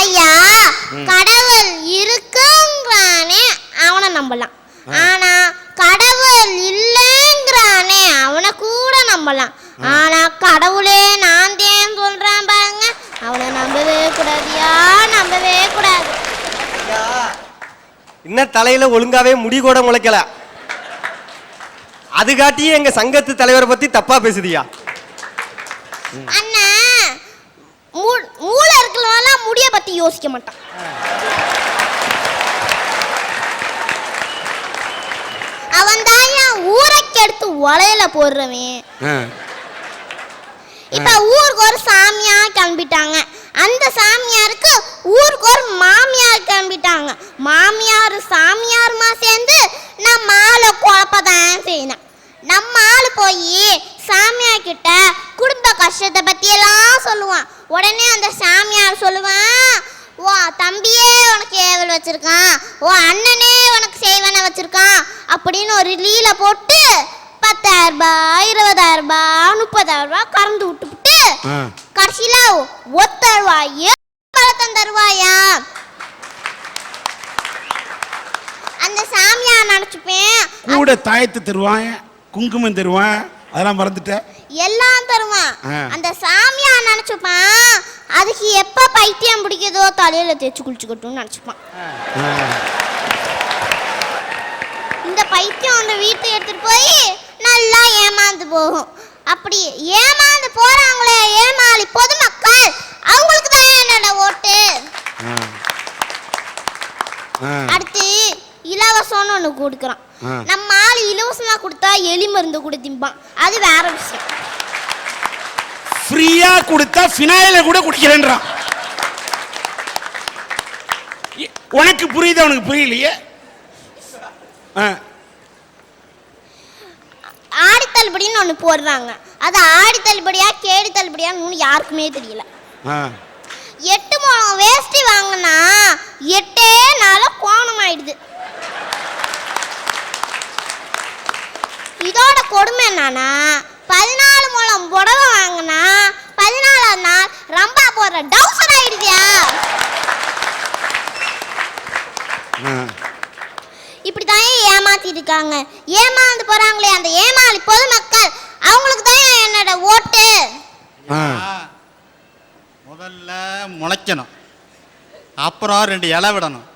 ஐயா கடவுள் இருக்குங்கிறானே அவனை நம்பலாம், ஆனா கடவுள் இல்லைங்கிறானே அவனை கூட நம்பலாம். ஆனா கடவுளே நான் தான் சொல்றேன் பாருங்க, அவனை நம்பவே கூடாதியா, நம்பவே கூடாது. இன்னும் தலையில ஒழுங்காவே முடி கூட முளைக்கல, அது காட்டியே எங்க சங்கத்து தலைவரை பத்தி தப்பா பேசுதியா? அண்ணா மூளை இருக்கிறவெல்லாம் முடிய பத்தி யோசிக்க மாட்டான். அவன் தான் என் ஊரைக்கு எடுத்து உலையில போடுறவன். இப்ப ஊருக்கு ஒரு சாமியார் கிளம்பிட்டாங்க, அந்த சாமியாருக்கு ஊருக்கு ஒரு மாமியார் கிளம்பிட்டாங்க. மாமியார் சாமியாருமா சேர்ந்து நம்ம ஆளை குழப்பதான் செய்யணும். நம்ம ஆளு போய் சாமியார் கிட்ட குடும்ப கஷ்டத்தை பத்தி எல்லாம் சொல்லுவான். உடனே அந்த சாமியார் சொல்லுவான், ஓ தம்பியே உனக்கு ஏவல் வச்சிருக்கான், ஓ அண்ணனே உனக்கு செய்வன வச்சிருக்கான் அப்படின்னு ஒரு லீல போட்டு 10,000 ரூபாய் 20,000 ரூபாய் 30,000 ரூபாய் கறந்து விட்டுவிட்டு கடைசியில 1 ரூபாய் தருவாயா. அந்த சாமியார் நினைச்சுப்பேன் கூட தாயத்து தருவான், குங்குமம் தருவான், அதெல்லாம் மறந்துட்ட, எல்லாம் தருவான். அந்த சாமியார் நினைச்சுப்பான் அதுக்கு எப்ப பைத்தியம் பிடிக்குதோ தலையில தேய்ச்சி குளிச்சுக்கட்டும்னு நினைச்சுப்பான். இந்த பைத்தியம் ஒன்று வீட்டை எடுத்துட்டு போய் நல்லா ஏமாந்து போகும். அப்படி ஏமாந்து போறாங்களே ஏமாளி பொதுமக்கள், அவங்களுக்கு தான் என்னோட ஓட்டு. அடுத்து இலவசம்னு ஒன்று கொடுக்குறான். நம்ம ஆள் இலவசமா கொடுத்தா எலி மருந்து கூட திம்பான், அது வேற விஷயம். ஃப்ரீயா கொடுத்தா ஃபினாயில கூட குடிக்கிறேன்றான். உனக்கு புரியுது, அவனுக்கு புரியலையே. ஆடி தள்ளுபடின்னு ஒன்று போடுறாங்க, அது ஆடி தள்ளுபடியா கேடி தள்ளுபடியான்னு யாருக்குமே தெரியல. 8 முழம் வேஷ்டி வாங்கினா 8 நாள கோணம் ஆயிடுது. இதோட கொடுமை என்னன்னா 14 முழம் புடவை வாங்கினா 14ஆம் நாள் ரம்பா போடுற டவுசர் ஆயிடுதியா. இப்படிதான் ஏமாத்திட்டு இருக்காங்க. ஏமாந்து போறாங்களே அந்த ஏமாளி பொதுமக்கள், அவங்களுக்கு தான் என்னோட ஓட்டு. முதல்ல முளைக்கணும், அப்புறம் 2 இலை விடணும்,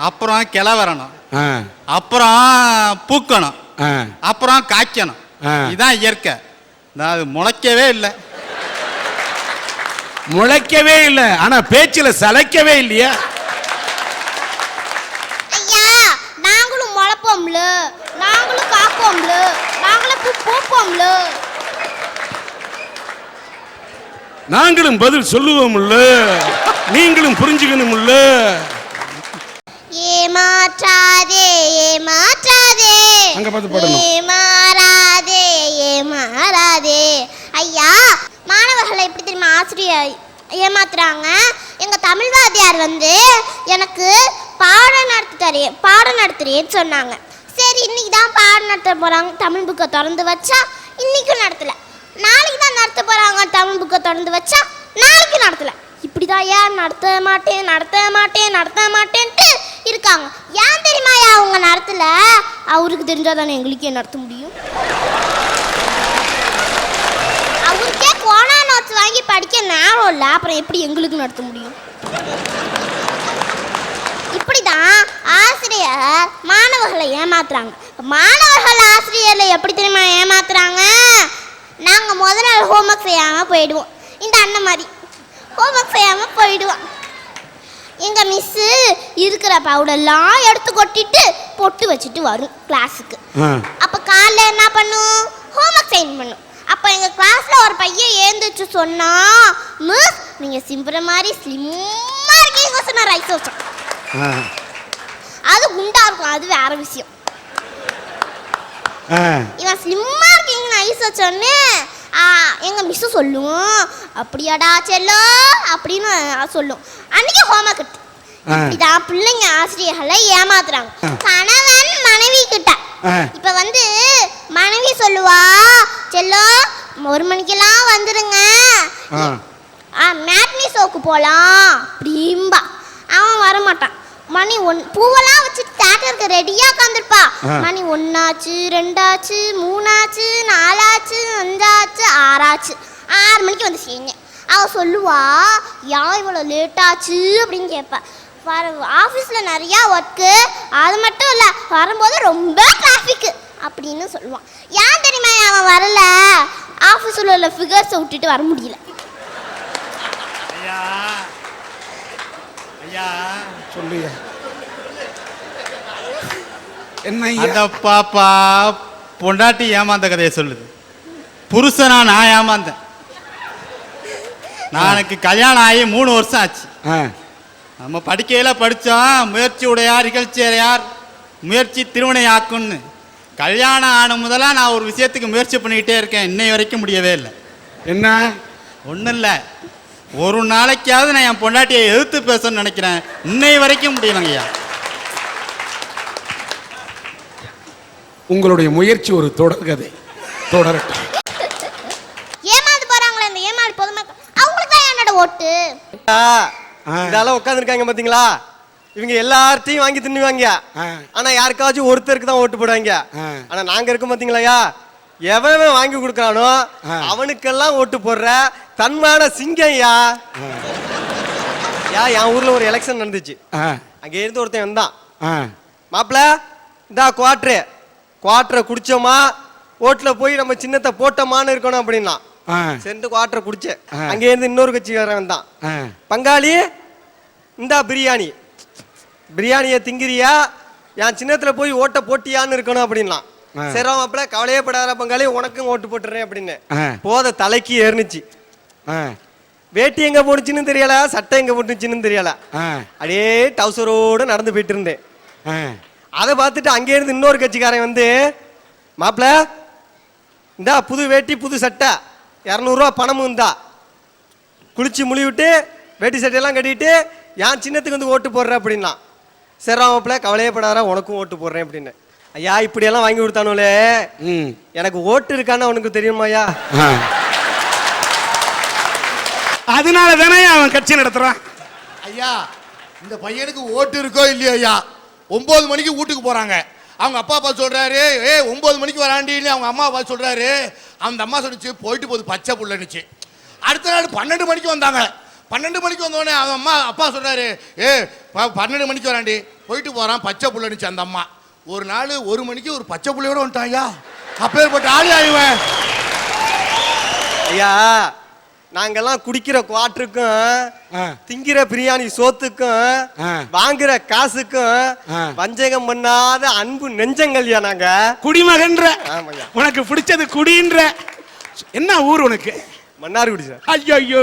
அப்புறம் கிளை வரணும், அப்புறம் பூக்கணும், அப்புறம் காய்க்கணும். இதுதான் இயற்கை. அது முளைக்கவே இல்லை, முளைக்கவே இல்லை, ஆனா பேச்சில சளைக்கவே இல்லையா? ஐயா நாங்களும் முளைப்போம்ல, நாங்களும் காப்போம்ல, நாங்களும் பூப்போம்ல, நாங்களும் பதில் சொல்லுவோம்ல, நீங்களும் புரிஞ்சுக்கணும்ல. ஏமாற்றாதே ஏமாற்றாதே ஏமாறாதே ஏமாறாதே. ஐயா மாணவர்களை எப்படி தெரியுமா ஆசிரியர் ஏமாத்துறாங்க? எங்க தமிழ் வாத்தியார் வந்து எனக்கு பாடம் நடத்துறேன்னு சொன்னாங்க. சரி இன்னைக்கு தான் பாடம் நடத்த போறாங்க, தமிழ் புக்கை திறந்து வச்சா இன்னைக்கும் நடத்தல. நாளைக்கு தான் நடத்த போறாங்க, தமிழ் புக்கை திறந்து வச்சா நாளைக்கு நடத்தல. இப்படிதான் ஏன் நடத்த மாட்டேன்ட்டு இருக்காங்க. ஏன் தெரியுமா அவங்க நடத்தல? அவருக்கு தெரிஞ்சாதானே எங்களுக்கே நடத்த முடியும். அவருக்கே கோனா நோட்ஸ் வாங்கி படிக்க நேரம் இல்லை, அப்புறம் எப்படி எங்களுக்கு நடத்த முடியும்? இப்படிதான் ஆசிரியர் மாணவர்களை ஏமாத்துறாங்க. மாணவர்கள் ஆசிரியர்களை எப்படி தெரியுமா ஏமாத்துறாங்க? நாங்க முதல் நாள் ஹோம்ஒர்க் செய்யாம போயிடுவோம், இந்த அண்ணன் மாதிரி ஹோம்ஒர்க் செய்யாம போயிடுவோம். எங்க மிஸ்ஸு இருக்கிற பவுடர்லாம் எடுத்து கொட்டிட்டு பொட்டு வச்சுட்டு வரும் கிளாஸுக்கு. அப்ப காலைல என்ன பண்ணும்? ஹோம்ஒர்க் சைன் பண்ணும். அப்ப எங்க கிளாஸ்ல ஒரு பையன் ஏந்துச்சு சொன்னா, மிஸ் நீங்க சிம்புற மாதிரி ஸ்லிம்மா இருக்கீங்க சொன்ன ரைஸ் வச்சோம். அது குண்டா இருக்கும், அது வேற விஷயம். இவன் ஸ்லிம்மா இருக்கீங்கன்னு ஐஸ் வச்சோன்னே எங்க மிஸ்ஸு சொல்லுவோம், அப்படியாடா செல்லோ அப்படின்னு சொல்லும். அன்னைக்கு ஹோம்ஒர்க் இருக்கு. இப்படிதான் பிள்ளைங்க ஆசிரியர்களை ஏமாத்துறாங்க. கணவன் மனைவி கிட்ட இப்ப வந்து மனைவி சொல்லுவா, செல்லோ 1 மணிக்கெல்லாம் வந்துருங்க மேட்னி ஷோக்கு போகலாம் அப்படிம்பா. அவன் வரமாட்டான். மணி பூவெல்லாம் வச்சுட்டு தேட்டருக்கு ரெடியாக உட்காந்துருப்பா. மணி 1 ஆச்சு, 2 ஆச்சு, 3 ஆச்சு, 4 ஆச்சு, 5 ஆச்சு, 6 ஆச்சு. 6 மணிக்கு வந்து செய்யுங்க. அவள் சொல்லுவா, ஏன் இவ்வளோ லேட் ஆச்சு அப்படின்னு கேட்பா. ஆஃபீஸில் நிறையா ஒர்க்கு, அது மட்டும் இல்லை வரும்போது ரொம்ப டிராஃபிக்கு அப்படின்னு சொல்லுவான். ஏன் தெரியுமா அவன் வரல? ஆஃபீஸில் உள்ள ஃபிகர்ஸை விட்டுட்டு வர முடியல. ஐயா ஐயா சொல்லுயா என்ன அந்த பாப்பா பொண்டாட்டி ஏமாந்த கதையை சொல்லுது. புருஷனா நான் ஏமாந்தேன். எனக்கு கல்யாணம் ஆகி 3 வருஷம் ஆச்சு. நம்ம படிக்கையில் படித்தோம், முயற்சி உடையார் இகழ்ச்சியார் முயற்சி திருவினையாக்குன்னு. கல்யாணம் ஆன முதல்ல நான் ஒரு விஷயத்துக்கு முயற்சி பண்ணிக்கிட்டே இருக்கேன். இன்னை வரைக்கும் முடியவே இல்லை. என்ன? ஒன்றும் இல்லை, ஒரு நாளைக்காவது நான் என் பொண்டாட்டியை எதிர்த்து பேசணும்னு நினைக்கிறேன். இன்னை வரைக்கும் முடியலங்கய்யா. உங்களுடைய முயற்சி ஒரு தொடர் கதை. தொடரட்டும். ஏமாந்து போறாங்களே இந்த ஏமாளி பொதுமக்கள், அவங்களுக்கு தான் என்னோட ஓட்டு. இதெல்லாம் உட்காந்துருக்காங்க பாத்தீங்களா? இவங்க எல்லார்ட்டையும் வாங்கி தின்னுவாங்க. ஆனா யாருக்காச்சும் ஒருத்தருக்கு தான் ஓட்டு போடுவாங்க. ஆனா நாங்க இருக்கோம் பாத்தீங்களா, எவன் வாங்கி கொடுக்கறானோ அவனுக்கெல்லாம் ஓட்டு போடுற தன்மான சிங்கம்யா. என் ஊர்ல ஒரு எலெக்ஷன் நடந்துச்சு. அங்க இருந்து ஒருத்தன் வந்தான். மாப்பிள்ள இந்தா குவாட்டரை குடிச்சோமா, ஓட்டுல போய் நம்ம சின்னத்தை போட்டோமான்னு இருக்கணும் அப்படின்னா சேர்ந்து குவாட்டரை குடிச்சேன். அங்க இருந்து இன்னொரு கட்சிக்காரன் வந்தான். பங்காளி இந்தா பிரியாணியை திங்கிறியா, என் சின்னத்துல போய் ஓட்ட போட்டியான்னு இருக்கணும் அப்படின்னா. சரி மாப்பிள்ள கவலையே படாத பங்காளி, உனக்கும் ஓட்டு போட்டுறேன் அப்படின்னு போத தலைக்கு ஏறினுச்சு. வேட்டி எங்க போனுச்சுன்னு தெரியல, சட்டை எங்க போட்டுச்சுன்னு தெரியல. அப்படியே டவுசரோடு நடந்து போயிட்டு இருந்தேன். அதை பார்த்துட்டு அங்கே இருந்து இன்னொரு கட்சிக்காரன் வந்து, மாப்பிள்ள இந்தா புது வேட்டி புது சட்டை 200 ரூபா பணமும் இந்தா, குளிச்சு முழிவிட்டு வேட்டி சட்டையெல்லாம் கட்டிட்டு என் சின்னத்துக்கு வந்து ஓட்டு போடுற அப்படின்னா. சரி மாப்பிள்ள கவலையே படாத உனக்கும் ஓட்டு போடுறேன் அப்படின்னு. ஐயா இப்படியெல்லாம் வாங்கி கொடுத்தானோலே, எனக்கு ஓட்டு இருக்கான்னு உனக்கு தெரியுமாயா? அதனால தானே அவன் கட்சி நடத்துறான். ஐயா இந்த பையனுக்கு ஓட்டு இருக்கோ இல்லையோ ஐயா, 9 மணிக்கு வீட்டுக்கு போறாங்க. அவங்க அப்பா சொல்றாரு, 9 மணிக்கு வராண்டி. அவங்க அம்மா சொல்றாரு, அந்த அம்மா சொல்லிச்சு போயிட்டு போகுது பச்சை புள்ளனுச்சு. அடுத்த நாள் 12 மணிக்கு வந்தாங்க. 12 மணிக்கு வந்தோடனே அவன் அப்பா சொல்றாரு, 12 மணிக்கு வராண்டி, போயிட்டு போறான் பச்சை புள்ளனுச்சு அந்த அம்மா. ஒரு நாள் 1 மணிக்கு ஒரு பச்சை புள்ளையோட வந்துட்டான். அப்பேற்பட்ட ஆளி ஆயிவன். ஐயா நாங்கெல்லாம் குடிக்கிற குவாட்டருக்கும் திங்கிற பிரியாணி சோத்துக்கும் வாங்குற காசுக்கும் வஞ்சகம் பண்ணாத அன்பு நெஞ்சங்கள்யா. நாங்க குடிமகன்ற, உனக்கு பிடிச்சது குடின்ற. என்ன ஊர் உனக்கு? மன்னார்குடி சார். ஐயோ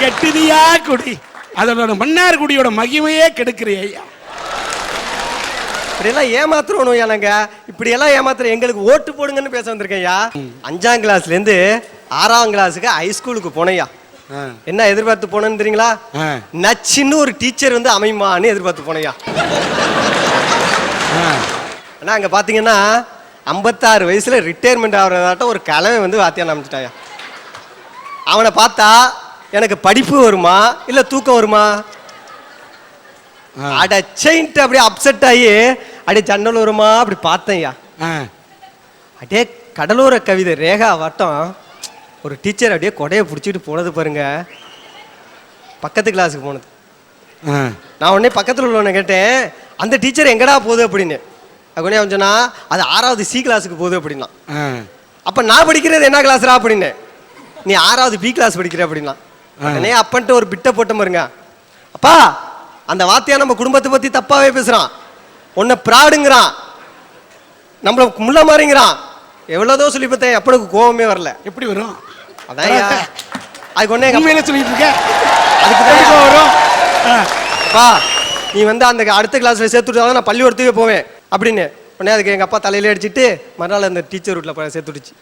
கெட்டுதியா குடி. அதோட மன்னார்குடியோட மகிமையே கெடுக்கிறியா ஐயா. இப்படியெல்லாம் ஏமாத்துறோம் நாங்க. இப்படியெல்லாம் ஏமாத்துற எங்களுக்கு ஓட்டு போடுங்கன்னு பேச வந்திருக்கையா. 5ஆம் கிளாஸ்ல இருந்து 6ஆம் கிளாஸுக்கு ஹைஸ்கூலுக்கு போனையா. என்ன எதிர்பார்த்து போனேன்னு தெரியுங்களா? நச்சுன்னு ஒரு டீச்சர் வந்து அமைமான்னு எதிர்பார்த்து போனையா. ஆனா அங்க பாத்தீங்கன்னா 56 வயசுல ரிட்டையர்மெண்ட் ஆகிறதாட்டம் ஒரு கலவை வந்து வாத்தியான் அமைச்சிட்டாயா. அவனை பார்த்தா எனக்கு படிப்பு வருமா இல்ல தூக்கம் வருமா? அடச்சைன்ட்டு அப்படியே அப்செட் ஆகி அப்படியே ஜன்னல் வருமா அப்படி பார்த்தேன்யா. அப்படியே கடலோர கவிதை ரேகா வட்டம் ஒரு டீச்சர் அப்படியே கொடையை பிடிச்சிட்டு போனது பாருங்க. பக்கத்து கிளாஸுக்கு போனது. நான் உடனே பக்கத்தில் உள்ளவனை கேட்டேன், அந்த டீச்சர் எங்கடா போகுது அப்படின்னு. அப்படின்னே அவன் சொன்னா, அது 6வது C கிளாஸுக்கு போகுது அப்படின்னா. அப்போ நான் படிக்கிறது என்ன கிளாஸ்ரா அப்படின்னு. நீ 6வது B கிளாஸ் படிக்கிற அப்படின்னா. உடனே அப்பன்ட்டு ஒரு பிட்டை போட்ட பாருங்க. அப்பா அந்த வாத்தியா நம்ம குடும்பத்தை பத்தி தப்பாவே பேசுறான், உன்னை பிராடுங்கிறான், நம்மள முள்ள மாதிரிங்கிறான், எவ்வளவுதோ சொல்லி பார்த்தேன். அப்பனுக்கு கோவமே வரல. எப்படி வரும்? அதான் அதுக்கு ஒன்னே சொல்லிட்டு இருக்க. அதுக்கு தான் வரும். அப்பா நீ வந்து அந்த அடுத்த கிளாஸ்ல சேர்த்துட்டு நான் பள்ளிக்கூடத்துக்கே போவேன் அப்படின்னு. உடனே அதுக்கு எங்க அப்பா தலையில அடிச்சுட்டு மறுநாள் அந்த டீச்சர் வீட்டில் சேர்த்துடுச்சு.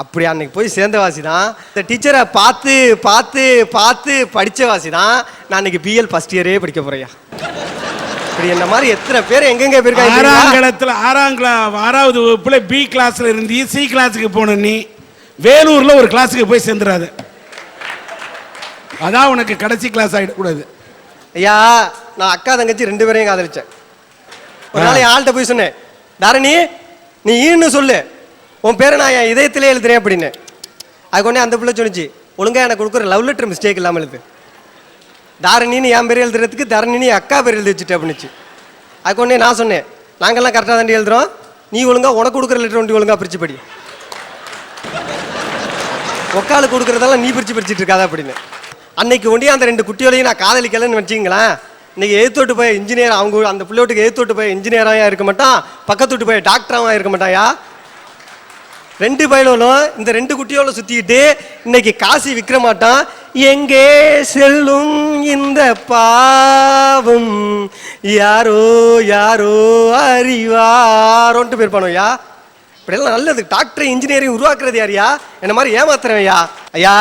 அப்படி அன்னைக்கு போய் சேர்ந்த வாசி தான் இந்த டீச்சரை பார்த்து பார்த்து பார்த்து படித்த வாசி தான் நான் அன்னைக்கு BL ஃபர்ஸ்ட் இயரே படிக்க போறையா. இப்படி என்ன மாதிரி எத்தனை பேர் எங்கெங்க போயிருக்காங்க. 6வது வகுப்புல B கிளாஸ்ல இருந்து C கிளாஸுக்கு போன நீ வேலூர்ல ஒரு கிளாஸுக்கு போய் சேர்ந்துடாது. அதான் உனக்கு கடைசி கிளாஸ் ஆயிடக்கூடாது. ஐயா நான் அக்கா தங்கச்சி 2 பேரையும் காதலிச்சேன். ஒரு நாள் என் ஆள்கிட்ட போய் சொன்னேன், தாரணி நீ ஈன்னு சொல்லு, உன் பேரை நான் என் இதயத்திலே எழுதுறேன் அப்படின்னு. அது கொண்டே அந்த பிள்ளை சொன்னிச்சு, ஒழுங்கா எனக்கு கொடுக்குற லவ் லெட்டர் மிஸ்டேக் இல்லாமல் எழுது, தாரணின்னு என் பேர் எழுதுறதுக்கு தரணின்னு அக்கா பேர் எழுதி வச்சுட்டு அப்படின்னுச்சு. அது கொண்டே நான் சொன்னேன், நாங்கள்லாம் கரெக்டாக தாண்டி எழுதுறோம், நீ ஒழுங்கா உனக்கு கொடுக்குற லெட்டர் ஒண்டி ஒழுங்கா பிரிச்சு படி, ஒக்காலுக்கு கொடுக்குறதெல்லாம் நீ பிரிச்சுட்டு இருக்காத அப்படின்னு. அன்னைக்கு ஒண்டி அந்த 2 குட்டியோலையும் நான் காதலிக்கலன்னு வச்சுங்களேன், இன்னைக்கு எழுத்தோட்டு போய் இன்ஜினியர், அவங்க அந்த பிள்ளையோட்டுக்கு எழுத்தோட்டு போய் இன்ஜினியராக இருக்க மாட்டான், பக்கத்து விட்டு போய் டாக்டராக இருக்க மாட்டாயா. 2 பயலும் இந்த 2 குட்டியோல சுத்திக்கிட்டு இன்னைக்கு காசி விற்க மாட்டான். எங்கே செல்லும் இந்த பாவம் யாரோ யாரோ அறிவாரோன்ட்டு போயிருப்பானோயா. இப்படியெல்லாம் நல்லது. டாக்டர் இன்ஜினியரிங் உருவாக்குறது யாரையா? என்ன மாதிரி ஏமாத்துறோம் ஐயா. ஐயா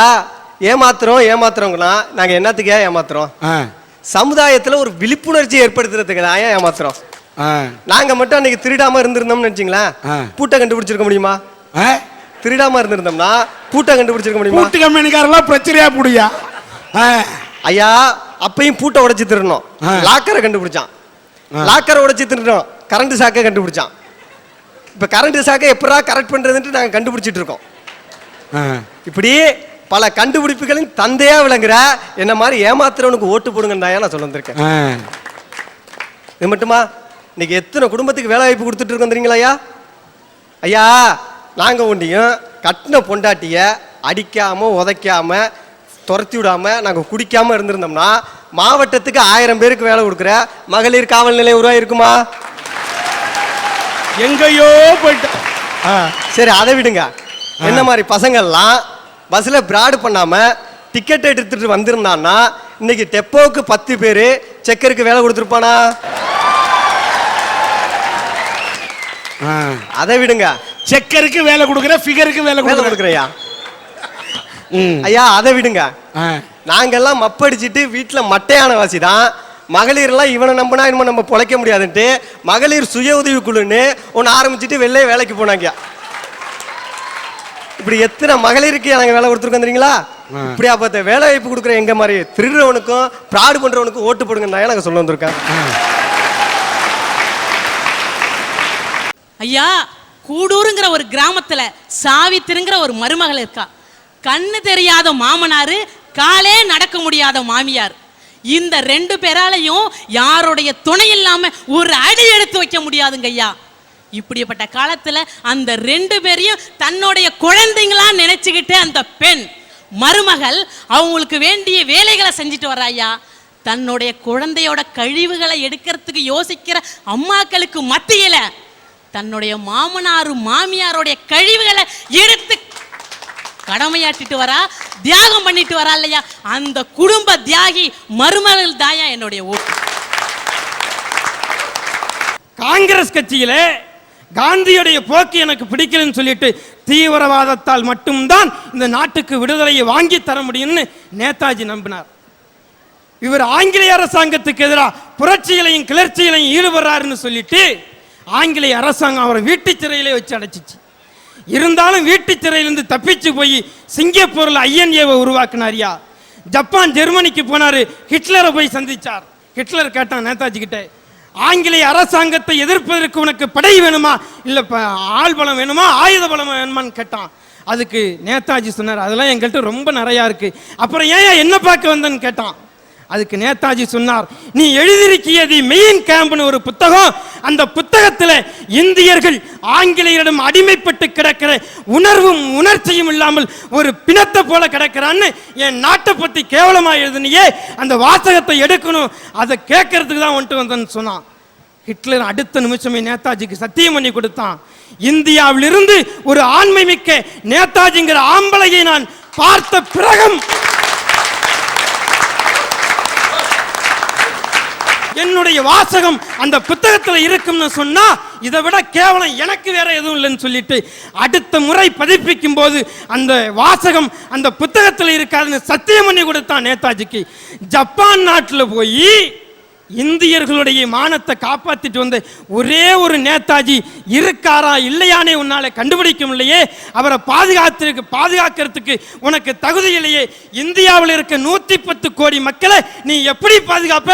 ஏமாத்துறோங்கன்னா நாங்கள் என்னத்துக்கே ஏமாத்துறோம்? சமுதாயத்தில் ஒரு விழிப்புணர்ச்சி ஏற்படுத்துறதுக்கு தான் ஏமாத்துறோம். நாங்கள் மட்டும் அன்னைக்கு திருடாம இருந்திருந்தோம்னு நினைச்சிங்களேன், பூட்டை கண்டுபிடிச்சிருக்க முடியுமா? திருடாம இருந்திருந்தோம்னா பூட்டை கண்டுபிடிச்சிருக்க முடியுமா? பூட்டு கம்பெனிக்காரெல்லாம் பிரச்சனையா புடியா. ஐயா அப்பையும் பூட்டை உடைச்சு திருடணும், லாக்கரை கண்டுபிடிச்சான். லாக்கரை உடைச்சு திருடணும், கரண்ட் சாக்கை கண்டுபிடிச்சான். இப்ப கரண்ட் சாக்கை எப்படா கரெக்ட் பண்றதுன்ட்டு நாங்க கண்டுபிடிச்சிட்டு இருக்கோம். இப்படி பல கண்டுபிடிப்புகளின் தந்தையா விளங்குற என்ன மாதிரி ஏமாத்துறவனுக்கு ஓட்டு போடுங்கன்னு நான் சொல்ல வந்திருக்கேன். இது மட்டுமா, இன்னைக்கு எத்தனை குடும்பத்துக்கு வேலை வாய்ப்பு கொடுத்துட்டு இருக்கோம் தெரியுங்களா ஐயா? ஐயா நாங்க ஒண்டியும் கட்டின பொண்டாட்டிய அடிக்காம உதைக்காம துரத்தி விடாம நாங்க குடிக்காம இருந்திருந்தோம்னா மாவட்டத்துக்கு 1000 பேருக்கு வேலை கொடுக்குற மகளிர் காவல் நிலையம் உருவாயிருக்குமா? எங்கேயோ போயிட்டு. சரி அதை விடுங்க. என்ன மாதிரி பசங்கள்லாம் பஸ்ல பிராடு பண்ணாம டிக்கெட் எடுத்துட்டு வந்திருந்தான்னா இன்னைக்கு டெப்போவுக்கு 10 பேரு செக்கருக்கு வேலை கொடுத்துருப்பானா? அதை விடுங்க. செக்கருக்கு வேலை கொடுக்குற, ஃபிகருக்கு வேலை கொடுக்குறையா ஐயா? அதை விடுங்க. நாங்கெல்லாம் மப்படிச்சுட்டு வீட்டுல மட்டையான வாசி தான். மகளிர்லாம் இவனை நம்பினா இனிமே நம்ம பொழைக்க முடியாதுன்ட்டு மகளிர் சுய உதவி குழுன்னு ஒன்று ஆரம்பிச்சுட்டு வெளியே வேலைக்கு போனாங்க. இப்படி எத்தனை மகளிருக்கு நாங்கள் வேலை கொடுத்துருக்கோம் தெரியுங்களா? இப்படியா பார்த்த வேலை வாய்ப்பு கொடுக்குற எங்க மாதிரி திருடுறவனுக்கும் பிராடு பண்றவனுக்கும் ஓட்டு போடுங்க நாங்கள் சொல்ல வந்திருக்கேன். ஐயா கூடூருங்கிற ஒரு கிராமத்துல சாவித்திருங்கிற ஒரு மருமகள் இருக்கா. கண்ணு தெரியாத மாமனாரு, காலே நடக்க முடியாத மாமியார். இந்த 2 பேராலையும் யாருடைய துணை இல்லாம ஒரு அடி எடுத்து வைக்க முடியாதுங்க ஐயா. இப்படிப்பட்ட காலத்துல அந்த 2 பேரையும் தன்னுடைய குழந்தைங்களா நினைச்சுக்கிட்டு அந்த பெண் மருமகள் அவங்களுக்கு வேண்டிய வேலைகளை செஞ்சுட்டு வர்றா ஐயா. தன்னுடைய குழந்தையோட கழிவுகளை எடுக்கிறதுக்கு யோசிக்கிற அம்மாக்களுக்கு மத்தியில தன்னுடைய மாமனாரு மாமியாரோடைய கழிவுகளை எடுத்து கடமையாட்டிட்டு வரா, தியாகம் பண்ணிட்டு வரா இல்லையா? அந்த குடும்ப தியாகி மருமகள் தாயா என்னுடைய ஓட்டு. காங்கிரஸ் கட்சியில காந்தியுடைய போக்கு எனக்கு பிடிக்கலன்னு சொல்லிட்டு தீவிரவாதத்தால் மட்டும்தான் இந்த நாட்டுக்கு விடுதலையை வாங்கி தர முடியும்னு நேதாஜி நம்பினார். இவர் ஆங்கிலேய அரசாங்கத்துக்கு எதிராக புரட்சிகளையும் கிளர்ச்சிகளையும் ஈடுபடுறாருன்னு சொல்லிட்டு ஆங்கிலேய அரசாங்கம் அவரை வீட்டு சிறையிலே வச்சு அடைச்சிச்சு. இருந்தாலும் வீட்டு சிறையிலிருந்து தப்பிச்சு போய் சிங்கப்பூர்ல INA-வை உருவாக்குனாரியா. ஜப்பான் ஜெர்மனிக்கு போனாரு, ஹிட்லரை போய் சந்திச்சார். ஹிட்லர் கேட்டான் நேதாஜி கிட்ட, ஆங்கிலேய அரசாங்கத்தை எதிர்ப்பதற்கு உனக்கு படை வேணுமா இல்ல ஆள் பலம் வேணுமா ஆயுத பலம் வேணுமான்னு கேட்டான். அதுக்கு நேதாஜி சொன்னார், அதெல்லாம் எங்கள்கிட்ட ரொம்ப நிறையா இருக்கு, அப்புறம் ஏன் என்ன பார்க்க வந்தேன்னு கேட்டான். அதுக்கு நேதாஜி சொன்னார், நீ எழுதியிருக்கிய தி மெயின் கேம்ப்னு ஒரு புத்தகம், அந்த புத்தகத்தில் இந்தியர்கள் ஆங்கிலேயரிடம் அடிமைப்பட்டு கிடக்கிற உணர்வும் உணர்ச்சியும் இல்லாமல் ஒரு பிணத்தை போல கிடக்கிறான்னு என் நாட்டை பற்றி கேவலமா எழுதுனியே, அந்த வாசகத்தை எடுக்கணும், அதை கேட்கறதுக்கு தான் வந்துட்டு வந்தேன்னு சொன்னான். ஹிட்லர் அடுத்த நிமிஷமே நேதாஜிக்கு சத்தியம் பண்ணி கொடுத்தான், இந்தியாவிலிருந்து ஒரு ஆண்மை மிக்க நேதாஜிங்கிற ஆம்பளையை நான் பார்த்த பிறகும் என்னுடைய வாசகம் அந்த புத்தகத்தில் இருக்கும்னு சொன்னா இதை விட கேவலம் எனக்கு வேற எதுவும் இல்லைன்னு சொல்லிட்டு அடுத்த முறை பதிப்பிக்கும் போது அந்த வாசகம் அந்த புத்தகத்தில் இருக்காதுன்னு சத்தியம் பண்ணி கொடுத்தான் நேதாஜிக்கு. ஜப்பான் நாட்டில் போய் இந்தியர்களுடைய மானத்தை காப்பாத்திட்டு வந்த ஒரே ஒரு நேதாஜி இருக்காரா இல்லையானே உன்னால கண்டுபிடிக்க முடியலையே. அவரை பாதுகாக்கிறதுக்கு உனக்கு தகுதி இல்லையே. இந்தியாவில் இருக்க 110 கோடி மக்களை நீ எப்படி பாதுகாப்ப?